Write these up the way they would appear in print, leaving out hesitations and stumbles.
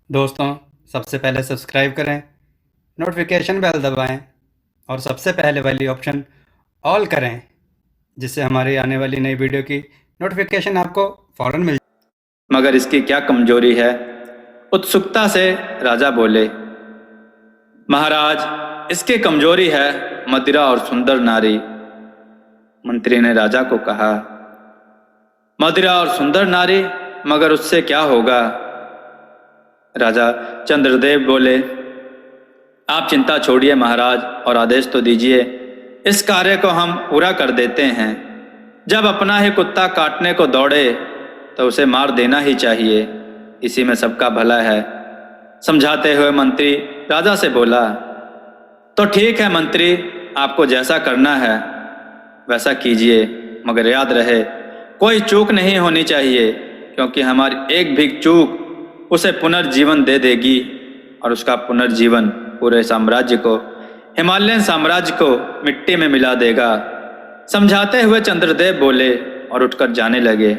दोस्तों, सबसे पहले सब्सक्राइब करें, नोटिफिकेशन बेल दबाएं और सबसे पहले वाली ऑप्शन ऑल करें, जिससे हमारी आने वाली नई वीडियो की नोटिफिकेशन आपको फ़ौरन मिल। मगर इसकी क्या कमजोरी है? उत्सुकता से राजा बोले। महाराज, इसकी कमजोरी है मदिरा और सुंदर नारी। मंत्री ने राजा को कहा, मदिरा और सुंदर नारी, मगर उससे क्या होगा? राजा चंद्रदेव बोले, आप चिंता छोड़िए महाराज और आदेश तो दीजिए, इस कार्य को हम पूरा कर देते हैं। जब अपना ही कुत्ता काटने को दौड़े तो उसे मार देना ही चाहिए, इसी में सबका भला है। समझाते हुए मंत्री राजा से बोला, तो ठीक है मंत्री, आपको जैसा करना है वैसा कीजिए, मगर याद रहे कोई चूक नहीं होनी चाहिए, क्योंकि हमारी एक भी चूक उसे पुनर्जीवन दे देगी और उसका पुनर्जीवन पूरे साम्राज्य को, हिमालयन साम्राज्य को मिट्टी में मिला देगा। समझाते हुए चंद्रदेव बोले और उठकर जाने लगे।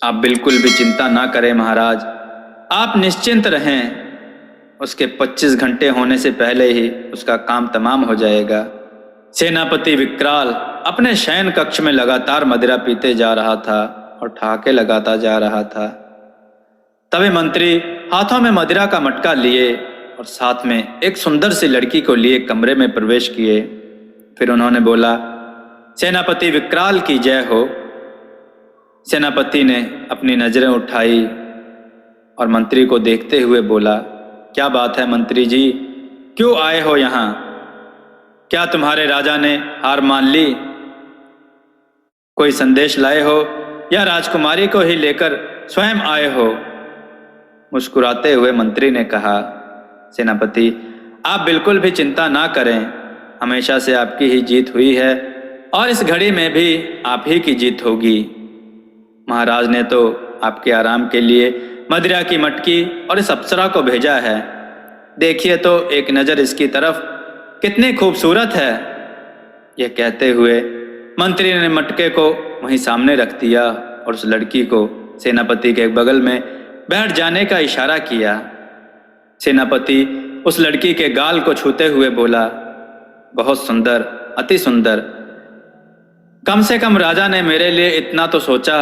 आप बिल्कुल भी चिंता ना करें महाराज, आप निश्चिंत रहें, उसके 25 घंटे होने से पहले ही उसका काम तमाम हो जाएगा। सेनापति विकराल अपने शयन कक्ष में लगातार मदिरा पीते जा रहा था और ठहाके लगाता जा रहा था। तभी मंत्री हाथों में मदिरा का मटका लिए और साथ में एक सुंदर सी लड़की को लिए कमरे में प्रवेश किए। फिर उन्होंने बोला, सेनापति विकराल की जय हो। सेनापति ने अपनी नजरें उठाई और मंत्री को देखते हुए बोला, क्या बात है मंत्री जी, क्यों आए हो यहाँ? क्या तुम्हारे राजा ने हार मान ली? कोई संदेश लाए हो या राजकुमारी को ही लेकर स्वयं आए हो? मुस्कुराते हुए मंत्री ने कहा, सेनापति, आप बिल्कुल भी चिंता ना करें, हमेशा से आपकी ही जीत हुई है और इस घड़ी में भी आप ही की जीत होगी। महाराज ने तो आपके आराम के लिए मदिरा की मटकी और इस अप्सरा को भेजा है। देखिए तो एक नज़र इसकी तरफ, कितनी खूबसूरत है। यह कहते हुए मंत्री ने मटके को वहीं सामने रख दिया और उस लड़की को सेनापति के बगल में बैठ जाने का इशारा किया। सेनापति उस लड़की के गाल को छूते हुए बोला, बहुत सुंदर, अति सुंदर। कम से कम राजा ने मेरे लिए इतना तो सोचा,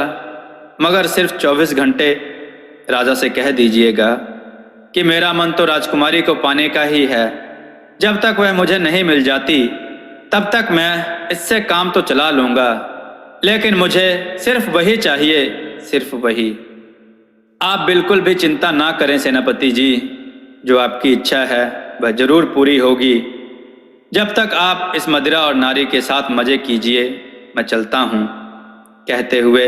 मगर सिर्फ 24 घंटे राजा से कह दीजिएगा कि मेरा मन तो राजकुमारी को पाने का ही है। जब तक वह मुझे नहीं मिल जाती तब तक मैं इससे काम तो चला लूँगा, लेकिन मुझे सिर्फ वही चाहिए, सिर्फ वही। आप बिल्कुल भी चिंता ना करें सेनापति जी, जो आपकी इच्छा है वह जरूर पूरी होगी। जब तक आप इस मदिरा और नारी के साथ मजे कीजिए, मैं चलता हूँ। कहते हुए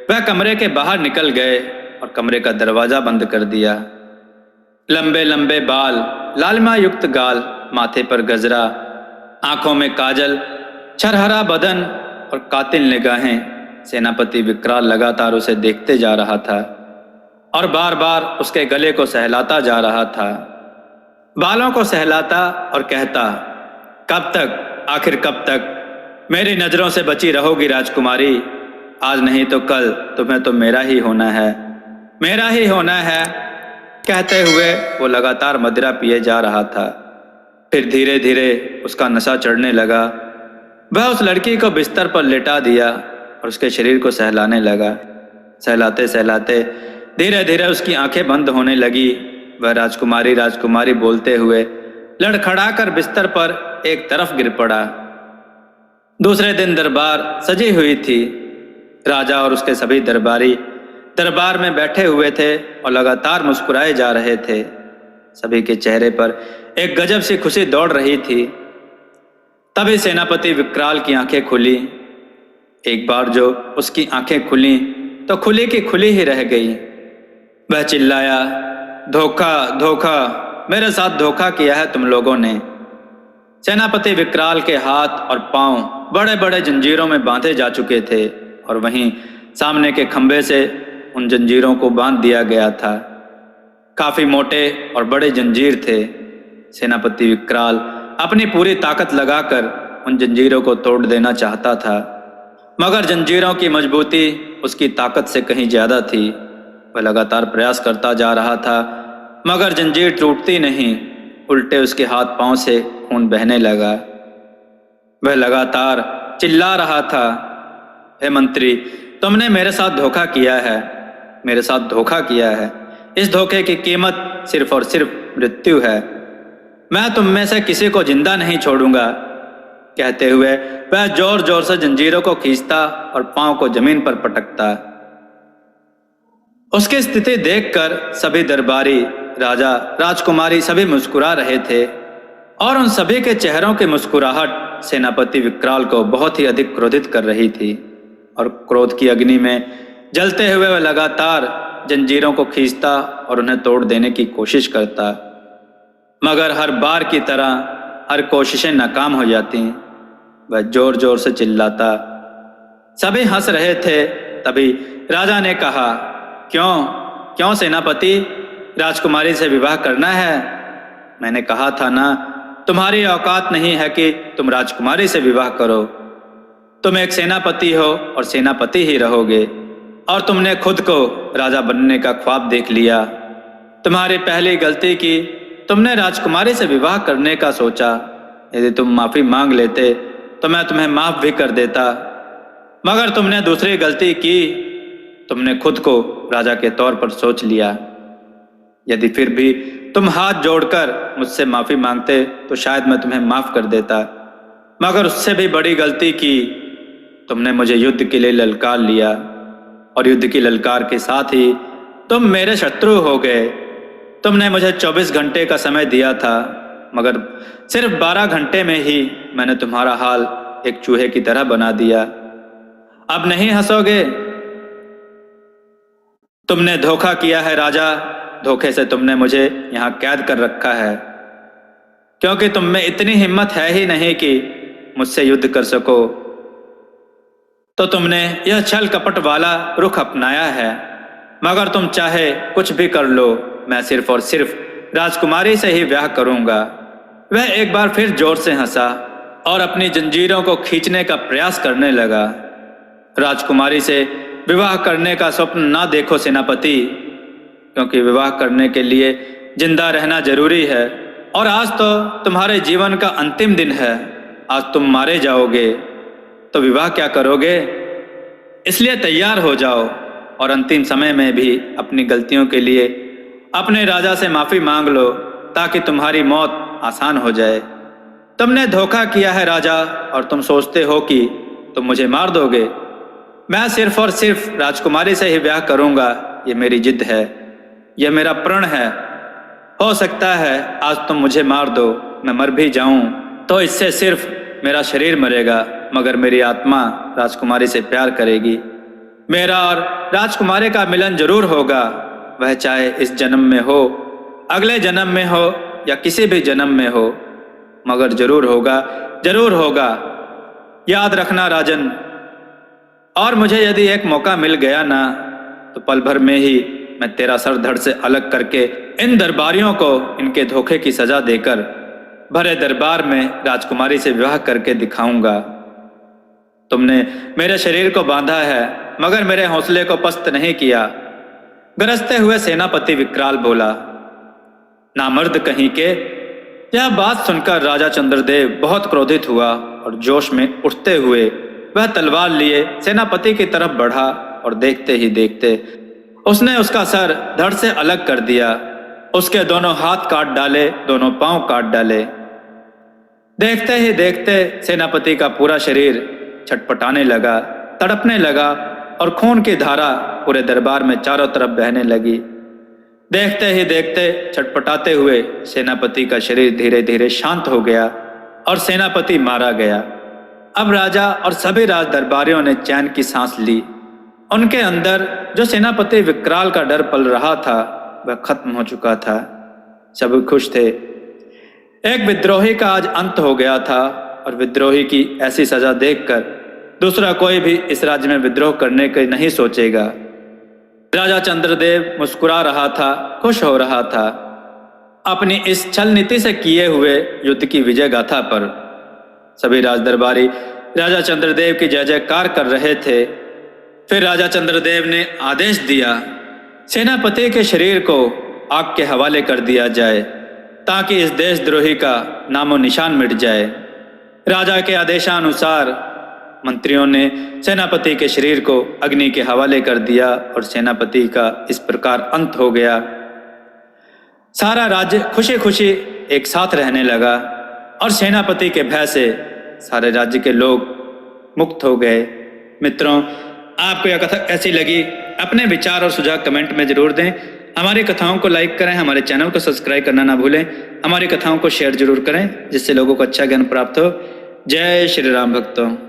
वह कमरे के बाहर निकल गए और कमरे का दरवाजा बंद कर दिया। लंबे लंबे बाल, लालिमा युक्त गाल, माथे पर गजरा, आंखों में काजल, छरहरा बदन और कातिल निगाहें। सेनापति विकराल लगातार उसे देखते जा रहा था और बार बार उसके गले को सहलाता जा रहा था, बालों को सहलाता और कहता, कब तक, आखिर कब तक मेरी नजरों से बची रहोगी राजकुमारी? आज नहीं तो कल तुम्हें तो मेरा ही होना है, मेरा ही होना है। कहते हुए वो लगातार मदिरा पिए जा रहा था। फिर धीरे धीरे उसका नशा चढ़ने लगा। वह उस लड़की को बिस्तर पर लेटा दिया और उसके शरीर को सहलाने लगा। सहलाते सहलाते धीरे धीरे उसकी आंखें बंद होने लगी। वह राजकुमारी राजकुमारी बोलते हुए लड़खड़ाकर बिस्तर पर एक तरफ गिर पड़ा। दूसरे दिन दरबार सजी हुई थी। राजा और उसके सभी दरबारी दरबार में बैठे हुए थे और लगातार मुस्कुराए जा रहे थे। सभी के चेहरे पर एक गजब सी खुशी दौड़ रही थी। तभी सेनापति विकराल की आंखें खुली। एक बार जो उसकी आंखें खुली तो खुली की खुली ही रह गई। वह चिल्लाया, धोखा, धोखा, मेरे साथ धोखा किया है तुम लोगों ने। सेनापति विकराल के हाथ और पांव बड़े बड़े जंजीरों में बांधे जा चुके थे और वहीं सामने के खंभे से उन जंजीरों को बांध दिया गया था। काफी मोटे और बड़े जंजीर थे। सेनापति विकराल अपनी पूरी ताकत लगाकर उन जंजीरों को तोड़ देना चाहता था, मगर जंजीरों की मजबूती उसकी ताकत से कहीं ज्यादा थी। वह लगातार प्रयास करता जा रहा था, मगर जंजीर टूटती नहीं, उल्टे उसके हाथ पांव से खून बहने लगा। वह लगातार चिल्ला रहा था, हे मंत्री, तुमने मेरे साथ धोखा किया है, मेरे साथ धोखा किया है। इस धोखे की कीमत सिर्फ और सिर्फ मृत्यु है। मैं तुम में से किसी को जिंदा नहीं छोड़ूंगा। कहते हुए वह जोर जोर से जंजीरों को खींचता और पांव को जमीन पर पटकता। उसकी स्थिति देखकर सभी दरबारी, राजा, राजकुमारी सभी मुस्कुरा रहे थे और उन सभी के चेहरों की मुस्कुराहट सेनापति विकराल को बहुत ही अधिक क्रोधित कर रही थी। और क्रोध की अग्नि में जलते हुए वह लगातार जंजीरों को खींचता और उन्हें तोड़ देने की कोशिश करता, मगर हर बार की तरह हर कोशिशें नाकाम हो जाती। वह जोर जोर से चिल्लाता। सभी हंस रहे थे। तभी राजा ने कहा, क्यों क्यों सेनापति, राजकुमारी से विवाह करना है? मैंने कहा था ना, तुम्हारी औकात नहीं है कि तुम राजकुमारी से विवाह करो। तुम एक सेनापति हो और सेनापति ही रहोगे, और तुमने खुद को राजा बनने का ख्वाब देख लिया। तुम्हारी पहली गलती की तुमने राजकुमारी से विवाह करने का सोचा। यदि तुम माफी मांग लेते तो मैं तुम्हें माफ भी कर देता, मगर तुमने दूसरी गलती की, तुमने खुद को राजा के तौर पर सोच लिया। यदि फिर भी तुम हाथ जोड़कर मुझसे माफी मांगते तो शायद मैं तुम्हें माफ कर देता, मगर उससे भी बड़ी गलती की, तुमने मुझे युद्ध के लिए ललकार लिया और युद्ध की ललकार के साथ ही तुम मेरे शत्रु हो गए। तुमने मुझे 24 घंटे का समय दिया था, मगर सिर्फ 12 घंटे में ही मैंने तुम्हारा हाल एक चूहे की तरह बना दिया। अब नहीं हंसोगे? तुमने धोखा किया है राजा, धोखे से तुमने मुझे यहाँ कैद कर रखा है, क्योंकि तुम में इतनी हिम्मत है ही नहीं कि मुझसे युद्ध कर सको। तो तुमने यह छल कपट वाला रुख अपनाया है, मगर तुम चाहे कुछ भी कर लो, मैं सिर्फ और सिर्फ राजकुमारी से ही ब्याह करूंगा। वह एक बार फिर जोर से हंसा और अपनी जंजीरों को खींचने का प्रयास करने लगा। राजकुमारी से विवाह करने का स्वप्न ना देखो सेनापति, क्योंकि विवाह करने के लिए जिंदा रहना जरूरी है, और आज तो तुम्हारे जीवन का अंतिम दिन है। आज तुम मारे जाओगे तो विवाह क्या करोगे? इसलिए तैयार हो जाओ और अंतिम समय में भी अपनी गलतियों के लिए अपने राजा से माफी मांग लो, ताकि तुम्हारी मौत आसान हो जाए। तुमने धोखा किया है राजा, और तुम सोचते हो कि तुम मुझे मार दोगे। मैं सिर्फ और सिर्फ राजकुमारी से ही ब्याह करूंगा, ये मेरी जिद है, यह मेरा प्रण है। हो सकता है आज तुम मुझे मार दो, मैं मर भी जाऊं, तो इससे सिर्फ मेरा शरीर मरेगा, मगर मेरी आत्मा राजकुमारी से प्यार करेगी। मेरा और राजकुमारी का मिलन जरूर होगा, वह चाहे इस जन्म में हो, अगले जन्म में हो या किसी भी जन्म में हो, मगर जरूर होगा, जरूर होगा। याद रखना राजन। और मुझे यदि एक मौका मिल गया ना, तो पल भर में ही मैं तेरा सर धड़ से अलग करके इन दरबारियों को इनके धोखे की सजा देकर भरे दरबार में राजकुमारी से विवाह करके दिखाऊंगा। तुमने मेरे शरीर को बांधा है, मगर मेरे हौसले को पस्त नहीं किया। गरजते हुए सेनापति विकराल बोला। नामर्द कहीं के। यह बात सुनकर राजा चंद्रदेव बहुत क्रोधित हुआ और जोश में उठते हुए वह तलवार लिए सेनापति की तरफ बढ़ा, और देखते ही देखते उसने उसका सर धड़ से अलग कर दिया। उसके दोनों हाथ काट डाले, दोनों पांव काट डाले। देखते ही देखते सेनापति का पूरा शरीर छटपटाने लगा, तड़पने लगा, और खून की धारा पूरे दरबार में चारों तरफ बहने लगी। देखते ही देखते छटपटाते हुए सेनापति का शरीर धीरे धीरे शांत हो गया और सेनापति मारा गया। अब राजा और सभी राज दरबारियों ने चैन की सांस ली। उनके अंदर जो सेनापति विकराल का डर पल रहा था वह खत्म हो चुका था। सब खुश थे। एक विद्रोही का आज अंत हो गया था, और विद्रोही की ऐसी सजा देखकर दूसरा कोई भी इस राज्य में विद्रोह करने के नहीं सोचेगा। राजा चंद्रदेव मुस्कुरा रहा था, खुश हो रहा था अपनी इस छल नीति से किए हुए युद्ध की विजय गाथा पर। सभी राजदरबारी राजा चंद्रदेव की जय जयकार कर रहे थे। फिर राजा चंद्रदेव ने आदेश दिया, सेनापति के शरीर को आग के हवाले कर दिया जाए ताकि इस देशद्रोही का नामो निशान मिट जाए। राजा के आदेशानुसार मंत्रियों ने सेनापति के शरीर को अग्नि के हवाले कर दिया और सेनापति का इस प्रकार अंत हो गया। सारा राज्य खुशी खुशी एक साथ रहने लगा और सेनापति के भय से सारे राज्य के लोग मुक्त हो गए। मित्रों, आपको यह कथा कैसी लगी? अपने विचार और सुझाव कमेंट में जरूर दें। हमारी कथाओं को लाइक करें, हमारे चैनल को सब्सक्राइब करना ना भूलें। हमारी कथाओं को शेयर जरूर करें जिससे लोगों को अच्छा ज्ञान प्राप्त हो। जय श्री राम भक्तों।